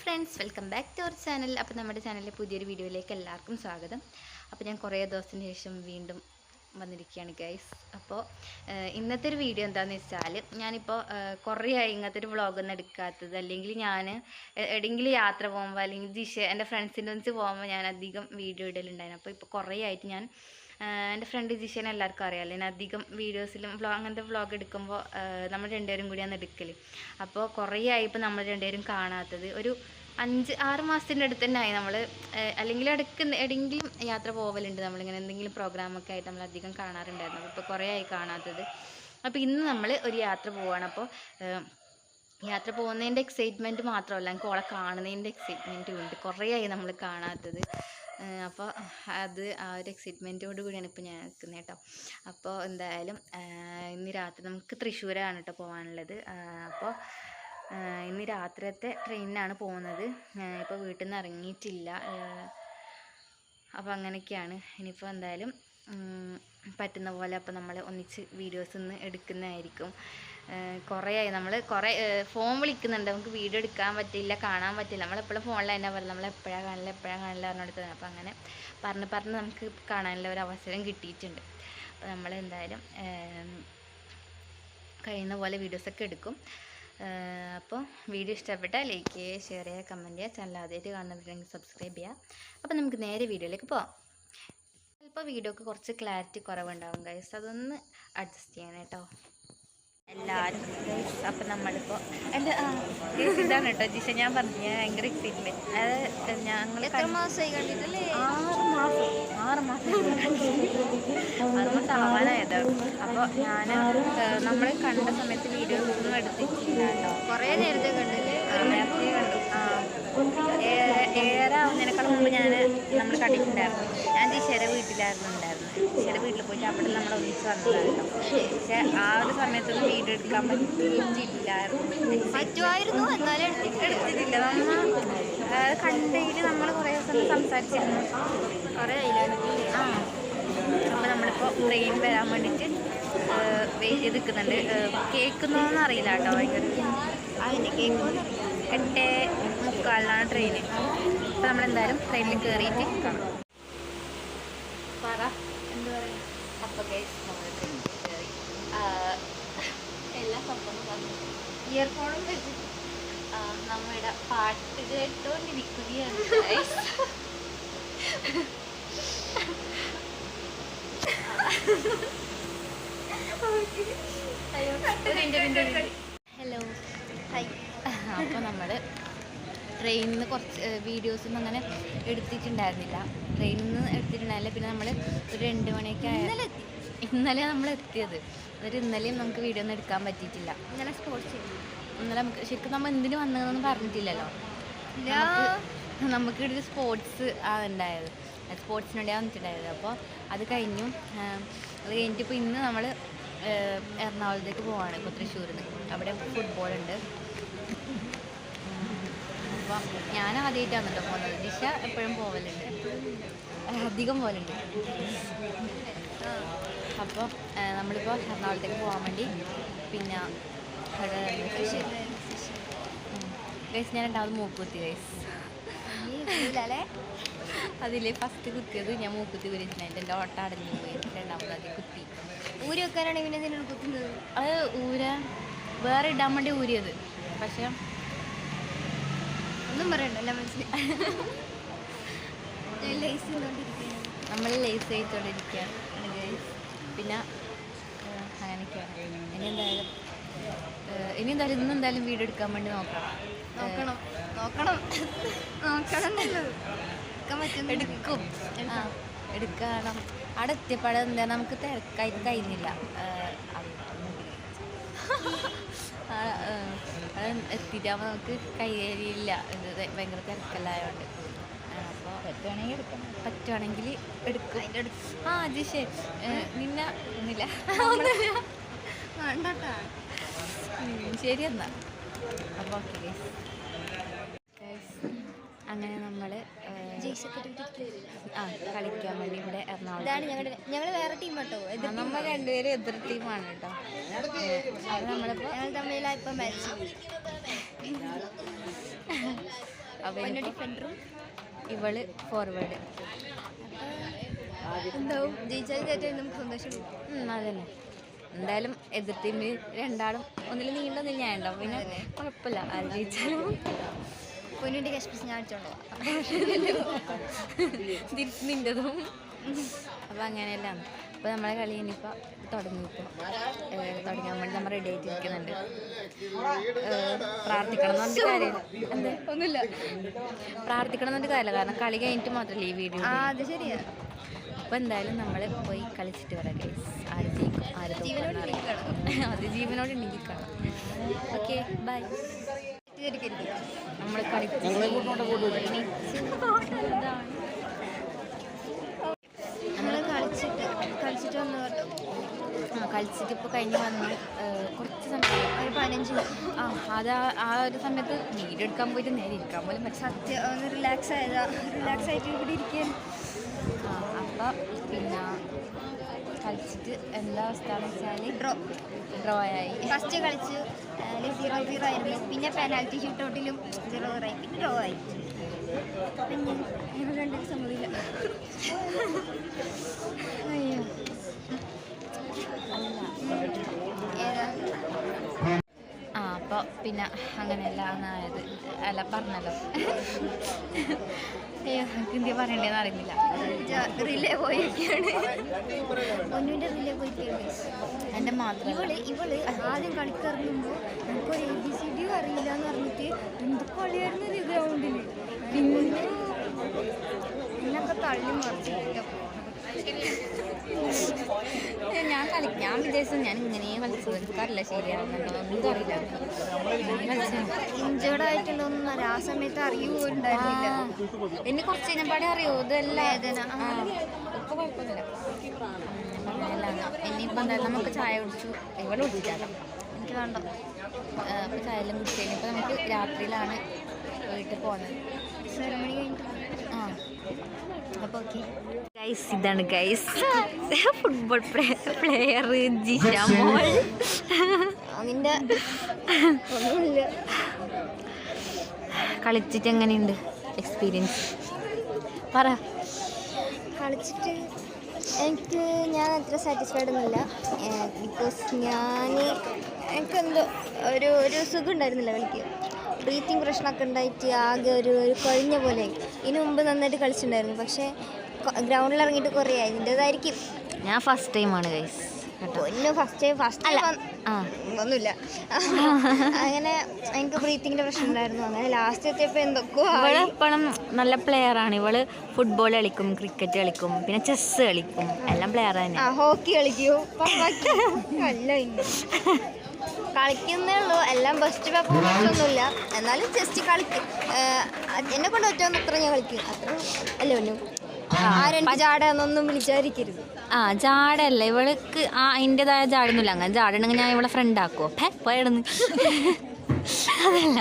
Friends, welcome back to our channel. അപ്പോൾ നമ്മുടെ ചാനലിലെ പുതിയൊരു വീഡിയോയിലേക്ക് എല്ലാവർക്കും സ്വാഗതം. അപ്പോൾ ഞാൻ കുറേ ദിവസത്തിന് ശേഷം വീണ്ടും വന്നിരിക്കുകയാണ് ഗൈസ്. അപ്പോൾ ഇന്നത്തെ ഒരു വീഡിയോ എന്താണെന്ന് വെച്ചാൽ, ഞാനിപ്പോൾ കുറേ ആയി ഇങ്ങനത്തെ ഒരു വ്ളോഗൊന്നും എടുക്കാത്തത്. അല്ലെങ്കിൽ ഞാൻ എവിടെയെങ്കിലും യാത്ര പോകുമ്പോൾ അല്ലെങ്കിൽ എൻ്റെ ഫ്രണ്ട്സിൻ്റെ ഒന്നിച്ച് പോകുമ്പോൾ ഞാൻ അധികം വീഡിയോ ഇടലുണ്ടായിരുന്നു. അപ്പോൾ ഇപ്പോൾ കുറേ ആയിട്ട് ഞാൻ എൻ്റെ ഫ്രണ്ട് ജിഷേനെ എല്ലാവർക്കും അറിയാമല്ലോ, ഞാൻ അധികം വീഡിയോസിലും അങ്ങനത്തെ വ്ളോഗ് എടുക്കുമ്പോൾ നമ്മൾ രണ്ടുപേരും കൂടിയാണ് എടുക്കൽ. അപ്പോൾ കുറേ ആയി ഇപ്പോൾ നമ്മൾ രണ്ടുപേരും കാണാത്തത്. ഒരു 5-6 മാസത്തിൻ്റെ അടുത്ത് തന്നെ ആയി നമ്മൾ. അല്ലെങ്കിൽ എവിടെയെങ്കിലും യാത്ര പോകലുണ്ട്, നമ്മളിങ്ങനെ എന്തെങ്കിലും പ്രോഗ്രാമൊക്കെ ആയിട്ട് നമ്മൾ അധികം കാണാറുണ്ടായിരുന്നു. ഇപ്പോൾ കുറേ ആയി കാണാത്തത്. അപ്പോൾ ഇന്ന് നമ്മൾ ഒരു യാത്ര പോവുകയാണ്. അപ്പോൾ യാത്ര പോകുന്നതിൻ്റെ എക്സൈറ്റ്മെൻറ്റ് മാത്രമല്ല, എനിക്ക് ഓളെ കാണുന്നതിൻ്റെ എക്സൈറ്റ്മെൻറ്റും ഉണ്ട്. കുറേ ആയി നമ്മൾ കാണാത്തത്. അപ്പോൾ ആ ഒരു എക്സൈറ്റ്മെൻറ്റോട് കൂടിയാണ് ഇപ്പോൾ ഞാൻ നിൽക്കുന്നത് കേട്ടോ. അപ്പോൾ എന്തായാലും ഇന്ന് രാത്രി നമുക്ക് തൃശ്ശൂരാണ് കേട്ടോ പോകാനുള്ളത്. അപ്പോൾ ഇന്ന് രാത്രിയത്തെ ട്രെയിനിനാണ് പോകുന്നത്. ഇപ്പോൾ വീട്ടിൽ നിന്ന് ഇറങ്ങിയിട്ടില്ല. അപ്പോൾ അങ്ങനെയൊക്കെയാണ്. ഇനിയിപ്പോൾ എന്തായാലും പറ്റുന്ന പോലെ അപ്പോൾ നമ്മൾ ഒന്നിച്ച് വീഡിയോസ് ഇന്ന് എടുക്കുന്നതായിരിക്കും. കുറേ ആയി നമ്മൾ ഫോൺ വിളിക്കുന്നുണ്ട്, നമുക്ക് വീഡിയോ എടുക്കാൻ പറ്റില്ല, കാണാൻ പറ്റില്ല. നമ്മളെപ്പോഴും ഫോണിൽ തന്നെ പറയും, നമ്മളെപ്പോഴാണ് കാണില്ല പറഞ്ഞെടുത്തത്. അപ്പോൾ അങ്ങനെ പറഞ്ഞ് നമുക്ക് കാണാനുള്ള ഒരു അവസരം കിട്ടിയിട്ടുണ്ട്. അപ്പോൾ നമ്മളെന്തായാലും കഴിയുന്ന പോലെ വീഡിയോസൊക്കെ എടുക്കും. അപ്പോൾ വീഡിയോ ഇഷ്ടപ്പെട്ടാൽ ലൈക്ക് ചെയ്യുക, ഷെയർ ചെയ്യുക, കമൻറ്റ് ചെയ്യുക. ചാനൽ ആദ്യമായിട്ട് കാണുന്നവരുണ്ടെങ്കിൽ സബ്സ്ക്രൈബ് ചെയ്യുക. അപ്പോൾ നമുക്ക് നേരെ വീഡിയോയിലേക്ക് പോകാം. ചിലപ്പോൾ വീഡിയോക്ക് കുറച്ച് ക്ലാരിറ്റി കുറവുണ്ടാകും ഗൈസ്, അതൊന്ന് അഡ്ജസ്റ്റ് ചെയ്യണം കേട്ടോ എല്ലാവരും. അപ്പം നമ്മളിപ്പോൾ എൻ്റെ ഇതാണ് കേട്ടോ ജിഷ, ഞാൻ പറഞ്ഞു ഞാൻ ഭയങ്കര എക്സൈറ്റ്മെൻറ്റ്. അത് ഞങ്ങൾ 6 മാസം ആവാനായതാണ്. അപ്പോൾ നമ്മൾ കണ്ട സമയത്ത് വീഡിയോസ് ഒന്നും എടുത്തിട്ടില്ല കേട്ടോ. കുറേ നേരത്തെ കണ്ടില്ലേ, നേരത്തെ കണ്ടു. 7 ആവുന്നതിനേക്കാൾ മുമ്പ് നമ്മൾ കണ്ടിട്ടുണ്ടായിരുന്നു. ഞാൻ ജിഷയുടെ വീട്ടിലായിരുന്നു ഉണ്ടായിരുന്നത്. ജിഷയുടെ വീട്ടിൽ പോയിട്ട് അവിടെ നമ്മൾ ഒന്നിച്ച് വന്നതായിരുന്നു. പക്ഷെ ആ ഒരു സമയത്തൊന്നും വീഡിയോ എടുക്കാൻ പറ്റുമായിരുന്നു, എന്നാലും എടുത്തിട്ടില്ല. കണ്ടതിൽ നമ്മൾ കുറേ ദിവസം സംസാരിച്ചിരുന്നു, കുറേ അപ്പോൾ നമ്മളിപ്പോൾ ട്രെയിൻ വരാൻ വേണ്ടിയിട്ട് വെയിറ്റ് ചെയ്ത് നിൽക്കുന്നുണ്ട്. കേൾക്കുന്നോന്ന് അറിയില്ല കേട്ടോ, ഭയങ്കര അതിൻ്റെ കേൾക്കുമെന്ന് 8:45 ട്രെയിന്. അപ്പോൾ നമ്മളെന്തായാലും ട്രെയിനിൽ കയറിയിട്ട് കാണാം. പറ എന്താ പറയുക. അപ്പോൾ ഗൈസ് നമ്മൾ ട്രെയിനിൽ കയറി എല്ലാ സംഭവം ഇയർഫോണും വെച്ചിട്ട് നമ്മുടെ പാട്ട് കേട്ടോണ്ടിരിക്കുകയാണ്. Hello, hi. അപ്പോൾ നമ്മൾ ട്രെയിനിൽ നിന്ന് കുറച്ച് വീഡിയോസൊന്നും അങ്ങനെ എടുത്തിട്ടുണ്ടായിരുന്നില്ല. ട്രെയിനിൽ നിന്ന് എടുത്തിട്ടുണ്ടായില്ല. പിന്നെ നമ്മൾ ഒരു 2 മണിയൊക്കെ ഇന്നലെ നമ്മൾ എത്തിയത്. എന്നിട്ട് ഇന്നലെയും നമുക്ക് വീഡിയോ ഒന്നും എടുക്കാൻ പറ്റിയിട്ടില്ല. ഇന്നലെ നമുക്ക് ശരിക്കും നമ്മൾ എന്തിനു വന്നതെന്നൊന്നും പറഞ്ഞിട്ടില്ലല്ലോ. നമുക്ക് ഇവിടെ സ്പോർട്സ് ഉണ്ടായത്, സ്പോർട്സിന് വേണ്ടിയാണ് വന്നിട്ടുണ്ടായത്. അപ്പോൾ അത് കഴിഞ്ഞിട്ട് ഇപ്പോൾ ഇന്ന് നമ്മൾ എറണാകുളത്തേക്ക് പോവാണ്. ഇപ്പോൾ തൃശ്ശൂരിൽ നിന്ന് അവിടെ ഫുട്ബോളുണ്ട്. അപ്പോൾ ഞാൻ ആദ്യമായിട്ടാണ് കേട്ടോ പോകുന്നത്. ദിശ എപ്പോഴും പോവലുണ്ട്, അധികം പോലുണ്ട്. അപ്പോൾ നമ്മളിപ്പോൾ എറണാകുളത്തേക്ക് പോകാൻ വേണ്ടി പിന്നെ ഗൈസ് ഞാൻ 2ാമത് മൂക്കുത്തി ഗൈസ്. അതിൽ ഫസ്റ്റ് കുത്തിയത് ഞാൻ മൂക്കുത്തി കുരിച്ചിട്ടുണ്ടായിട്ട് എൻ്റെ ഓട്ട അടഞ്ഞു പോയി. 2ാമത് അതിൽ കുത്തി ഊരി വെക്കാനാണ് പിന്നെ ഇതിനോട് കുത്തുന്നത്. അത് വേറെ ഇടാൻ വേണ്ടി ഊരിയത്. പക്ഷെ ഒന്നും പറയണ്ടല്ല, മനസ്സിലായി. നമ്മൾ ലേസ് ചെയ്തുകൊണ്ടിരിക്കുകയാണ് ഗൈസ്. പിന്നെ അങ്ങനെയൊക്കെയാണ്. ഇനി എന്തായാലും വീഡിയോ എടുക്കാൻ വേണ്ടി നോക്കണം. എടുക്കും, എടുക്കണം. അവിടെ എത്തിയപ്പാട് എന്താ നമുക്ക് തിരക്കായിട്ട് കഴിഞ്ഞില്ല. എത്തിയിട്ടാകുമ്പോൾ നമുക്ക് കയ്യിലില്ല, ഭയങ്കര തിരക്കല്ലായതുകൊണ്ട്. അപ്പോൾ പറ്റുവാണെങ്കിൽ എടുക്കും. ജിഷേ നിന്നെ ഒന്നില്ല ശരി എന്നാ. അപ്പോൾ ഓക്കെ ഗൈസ്, അങ്ങനെ നമ്മൾ കളിക്കാൻ വേണ്ടി ഇവിടെ എറണാകുളം. ഞങ്ങൾ വേറെ ടീം കേട്ടോ, നമ്മൾ രണ്ടുപേരും എതിർ ടീമാണ് കേട്ടോ. അത് നമ്മളിപ്പോൾ തമ്മിലാണ് ഇപ്പം മാച്ച്. ഇവള് ഫോർവേഡ്. എന്താവും ജയിച്ചാൽ നമുക്ക് സന്തോഷം. അതന്നെ, എന്തായാലും എതിർ ടീമിൽ രണ്ടാളും ഒന്നിൽ നീണ്ടൊന്നും ഞാൻ ഉണ്ടാവും, പിന്നെ കുഴപ്പമില്ല ആര് ജയിച്ചാലും. പൊന്നുവിൻ്റെ കഷ്പിച്ച് ഞാൻ അടിച്ചോളൂ തിരിച്ച് നിൻ്റെതും. അപ്പം അങ്ങനെയല്ല. അപ്പോൾ നമ്മളെ കളി ഇനിയിപ്പോൾ തുടങ്ങാൻ വേണ്ടി നമ്മൾ റെഡി ആയിട്ടിരിക്കുന്നുണ്ട്. പ്രാർത്ഥിക്കണം എന്ന് പറഞ്ഞിട്ട് കാര്യമില്ല. എന്താ ഒന്നുമില്ല, പ്രാർത്ഥിക്കണം എന്ന് പറഞ്ഞിട്ട് കാര്യമില്ല, കാരണം കളി കഴിഞ്ഞിട്ട് മാത്രമല്ലേ ഈ വീഡിയോ. അത് ശരിയാ. അപ്പോൾ എന്തായാലും നമ്മൾ പോയി കളിച്ചിട്ട് വരാം ഗൈസ്. ആര് ജയിക്കും ആര് തോന്നുന്നു അത് ജീവനോട് ഉണ്ടെങ്കിൽ കാണാം. Okay bye. നമ്മൾ കളിച്ചിട്ട് വന്നു കേട്ടോ. കളിച്ചിട്ട് ഇപ്പോൾ കഴിഞ്ഞ് വന്ന് കുറച്ച് സമയം ഒരു 15 അത് ആ ഒരു സമയത്ത് വീഡിയോ എടുക്കാൻ പോയിട്ട് നേരെ ഇരിക്കാൻ പോലും സത്യം ഒന്ന് റിലാക്സ് ആയിട്ട് ഇവിടെ ഇരിക്കാൻ. അപ്പോൾ പിന്നെ കളിച്ചിട്ട് എന്താ അവസ്ഥ എന്ന് വെച്ചാൽ ഡ്രോ ആയി. ഫസ്റ്റ് കളിച്ച് 0-0 ആയിരുന്നു, പിന്നെ പെനാൽറ്റി ഷൂട്ടൗട്ടിലും 0-0 ആയി, പിന്നെ ഡ്രോ ആയി. പിന്നെ ഞങ്ങൾ രണ്ടും സമ്മതിയില്ല. അയ്യോ ഏതാ അപ്പോൾ പിന്നെ അങ്ങനെയല്ല എന്നായത് അല്ല പറഞ്ഞല്ലോ. അയ്യോ എനിക്ക് എന്തിയാ പറയണ്ടേന്ന് അറിയുന്നില്ല. റിലേ പോയിരിക്കുകയാണ്, പൊന്നുവിൻ്റെ റിലേ പോയിരിക്കുകയാണ്. എൻ്റെ മാത്രം ഇവള് ആദ്യം കളിക്കിറങ്ങുമ്പോൾ നമുക്കൊരു ABCD അറിയില്ല എന്ന് പറഞ്ഞിട്ട് എന്ത് കളിയായിരുന്നു ഈ ഗ്രൗണ്ടിൽ. പിന്നെ എന്നൊക്കെ തള്ളി മറിച്ചിട്ട് ഞാൻ വിചാരിച്ചു ഞാൻ ഇങ്ങനെ കളിച്ചു, എനിക്കറിയില്ല ശരിയാവുന്നുണ്ടോ ഒന്നും അറിയില്ല. ഇഞ്ചേർഡ് ആയിട്ടുള്ളതൊന്നും ആ സമയത്ത് അറിയുകയുണ്ടായിരുന്നില്ല. എന്നെ കുറച്ച് കഴിഞ്ഞപ്പാടെ അറിയോ ഇതെല്ലാം വേദന. ഇപ്പൊ കുഴപ്പമൊന്നുമില്ല. ഇനിയിപ്പോൾ എന്തായാലും നമുക്ക് ചായ കുടിച്ചു. ഇവിടെ കുടിച്ചിട്ടാണ് എനിക്ക് വേണ്ട. അപ്പോൾ ചായ എല്ലാം കുടിച്ചു കഴിഞ്ഞപ്പോൾ നമുക്ക് രാത്രിയിലാണ് വീട്ടിൽ പോകുന്നത്. സെറമണി കഴിഞ്ഞിട്ട് അപ്പോൾ ഓക്കെ ഗൈസ്, ഇതാണ് ഗൈസ് ഫുട്ബോൾ പ്ലെയർ ജിഷാമോൾ. അതിൻ്റെ ഒന്നുമില്ല. കളിച്ചിട്ട് എങ്ങനെയുണ്ട് എക്സ്പീരിയൻസ് പറ. കളിച്ചിട്ട് ഞാൻ അത്ര സാറ്റിസ്ഫൈഡ് ഒന്നുമില്ല. ബിക്കോസ് എനിക്കെന്തോ ഒരു സുഖം ഉണ്ടായിരുന്നില്ല കളിക്ക്. ബ്രീത്തിങ് പ്രശ്നമൊക്കെ ഉണ്ടായിട്ട് ആകെ ഒരു കുഴഞ്ഞ പോലെ. ഇതിനു മുമ്പ് നന്നായിട്ട് കളിച്ചിട്ടുണ്ടായിരുന്നു, പക്ഷേ ഗ്രൗണ്ടിൽ ഇറങ്ങിയിട്ട് കുറേ ആയി. ഇതിൻ്റെതായിരിക്കും. ഞാൻ ഫസ്റ്റ് ടൈമാണ് ഗൈസ്. ഫസ്റ്റ് ഒന്നുമില്ല. അങ്ങനെ എനിക്ക് ബ്രീത്തിങ്ങിൻ്റെ പ്രശ്നം ഉണ്ടായിരുന്നു. അങ്ങനെ ലാസ്റ്റ് എത്തിയപ്പോൾ എന്തൊക്കെയോ. ഇവള് എപ്പോഴും നല്ല പ്ലെയർ ആണ്. ഇവള് ഫുട്ബോൾ കളിക്കും, ക്രിക്കറ്റ് കളിക്കും, പിന്നെ ചെസ് കളിക്കും, എല്ലാം പ്ലെയർ തന്നെ. ഹോക്കി കളിക്കും, അല്ല കളിക്കുന്നേ ഉള്ളൂ. എല്ലാം ബെസ്റ്റ് പെർഫോമൻസ് ഒന്നുമില്ല, എന്നാലും ജസ്റ്റ് കളിക്കും. എന്നെ കൊണ്ട് ഒറ്റ അത്ര ഞാൻ കളിക്കും, അത്ര അല്ലേ ഒന്നും. ആരും ജാടന്നൊന്നും വിചാരിക്കരുത്. ജാടല്ല ഇവൾക്ക് അതിൻ്റെതായ ജാടൊന്നുമില്ല. അങ്ങനെ ജാടുണ്ടെങ്കിൽ ഞാൻ ഇവളെ ഫ്രണ്ട് ആക്കുമോ പോയടന്ന്. അതല്ല,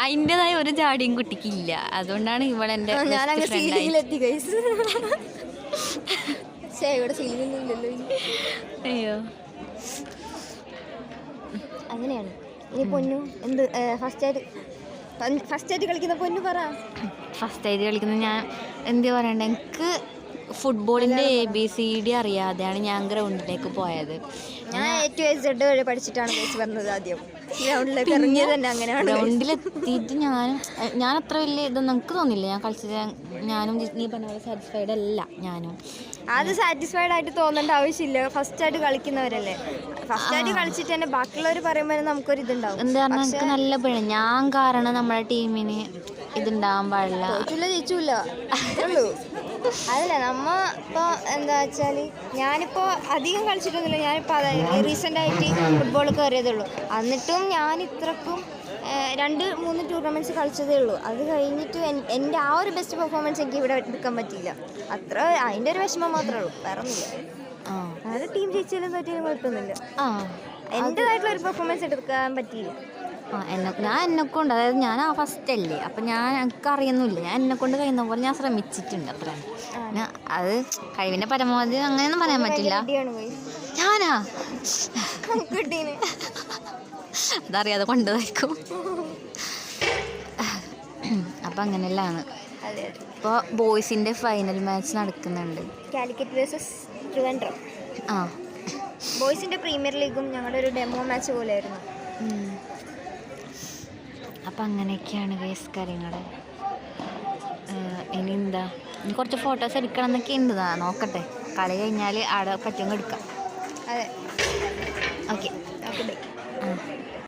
അതിൻ്റെതായ ഒരു ജാടിയും കുട്ടിക്കില്ല. അതുകൊണ്ടാണ് ഇവളെൻ്റെ അയ്യോ അങ്ങനെയാണ്. ഇനി പൊന്നു എന്ത് ഫസ്റ്റ് ആയിട്ട് കളിക്കുന്ന പൊന്നു പറ. ഫസ്റ്റ് ആയിട്ട് കളിക്കുന്നത് ഞാൻ എന്ത് പറയണ്ട, എനിക്ക് ഫുട്ബോളിൻ്റെ ABCD അറിയാതെയാണ് ഞാൻ ഗ്രൗണ്ടിലേക്ക് പോയത്. ഞാൻ A to Z വരെ പഠിച്ചിട്ടാണ് വന്നത്. ആദ്യം ഗ്രൗണ്ടിലേക്ക് ഇറങ്ങിയത് തന്നെ അങ്ങനെയാണ്. ഗ്രൗണ്ടിലെത്തിയിട്ട് ഞാൻ അത്ര വലിയ ഇതൊന്നും എനിക്ക് തോന്നില്ല. ഞാൻ കളിച്ചത് ഞാനും നീ പറഞ്ഞ പോലെ സാറ്റിസ്ഫൈഡ് അല്ല. ഞാനും അത് സാറ്റിസ്ഫൈഡ് ആയിട്ട് തോന്നേണ്ട ആവശ്യമില്ല. ഫസ്റ്റ് ആയിട്ട് കളിക്കുന്നവരല്ലേ. ഫസ്റ്റ് ആയിട്ട് കളിച്ചിട്ട് തന്നെ ബാക്കിയുള്ളവർ പറയുമ്പോൾ നമുക്കൊരു ഇതുണ്ടാവും. എന്താ പറഞ്ഞാൽ എനിക്ക് നല്ല പിഴ. ഞാൻ കാരണം നമ്മുടെ ടീമിന് ഇതുണ്ടാവാൻ പാടില്ല. ജയിച്ചില്ല ഉള്ളൂ. അതല്ല നമ്മ ഇപ്പോൾ എന്താ വെച്ചാൽ ഞാനിപ്പോൾ അധികം കളിച്ചിട്ടൊന്നുമില്ല. ഞാനിപ്പോൾ അതായത് റീസെൻ്റായിട്ട് ഫുട്ബോൾ കയറിയതുള്ളൂ. എന്നിട്ടും ഞാൻ ഇത്രക്കും 2-3 ടൂർണമെൻറ്റ്സ് കളിച്ചതേ ഉള്ളൂ. അത് കഴിഞ്ഞിട്ട് എൻ്റെ ആ ഒരു ബെസ്റ്റ് പെർഫോമൻസ് എനിക്ക് ഇവിടെ എടുക്കാൻ പറ്റിയില്ല. അത്ര അതിൻ്റെ ഒരു വിഷമം മാത്രമേ ഉള്ളൂ, വേറെ ഒന്നുമില്ല. അതായത് ടീം ജയിച്ചാലും പറ്റിയാലും കുഴപ്പമൊന്നുമില്ല. എൻ്റെതായിട്ടുള്ള ഒരു പെർഫോമൻസ് എടുക്കാൻ പറ്റിയില്ല. ഞാൻ എന്നെക്കൊണ്ട്, അതായത് ഞാൻ ഫസ്റ്റ് അല്ലേ, അപ്പം എനിക്ക് അറിയുന്നില്ല. ഞാൻ എന്നെക്കൊണ്ട് കഴിയുന്ന പോലെ ഞാൻ ശ്രമിച്ചിട്ടുണ്ട്. അത്ര അത് കഴിവിൻ്റെ പരമാവധി അങ്ങനെയൊന്നും പറയാൻ പറ്റില്ല. ഞാനാ അതറിയാതെ കൊണ്ടുപോയിരിക്കും. അപ്പം അങ്ങനെയല്ലാണ്. അതെ അതെ. ഇപ്പോൾ ബോയ്സിൻ്റെ ഫൈനൽ മാച്ച് നടക്കുന്നുണ്ട്. കാലിക്കറ്റ് വേഴ്സസ് ട്രിവാൻഡ്രം. ആ, ബോയ്സിൻ്റെ പ്രീമിയർ ലീഗും ഞങ്ങളുടെ ഒരു ഡെമോ മാച്ച് പോലെയായിരുന്നു. അപ്പം അങ്ങനെയൊക്കെയാണ് ഗൈസ് കാര്യങ്ങൾ. ഇനി എന്താ, ഇനി കുറച്ച് ഫോട്ടോസ് എടുക്കണം എന്നൊക്കെ ഉണ്ട്. നോക്കട്ടെ, കളി കഴിഞ്ഞാൽ അവിടെ പറ്റുമെങ്കിൽ എടുക്കാം. അതെ. ഓക്കെ. Okay bye.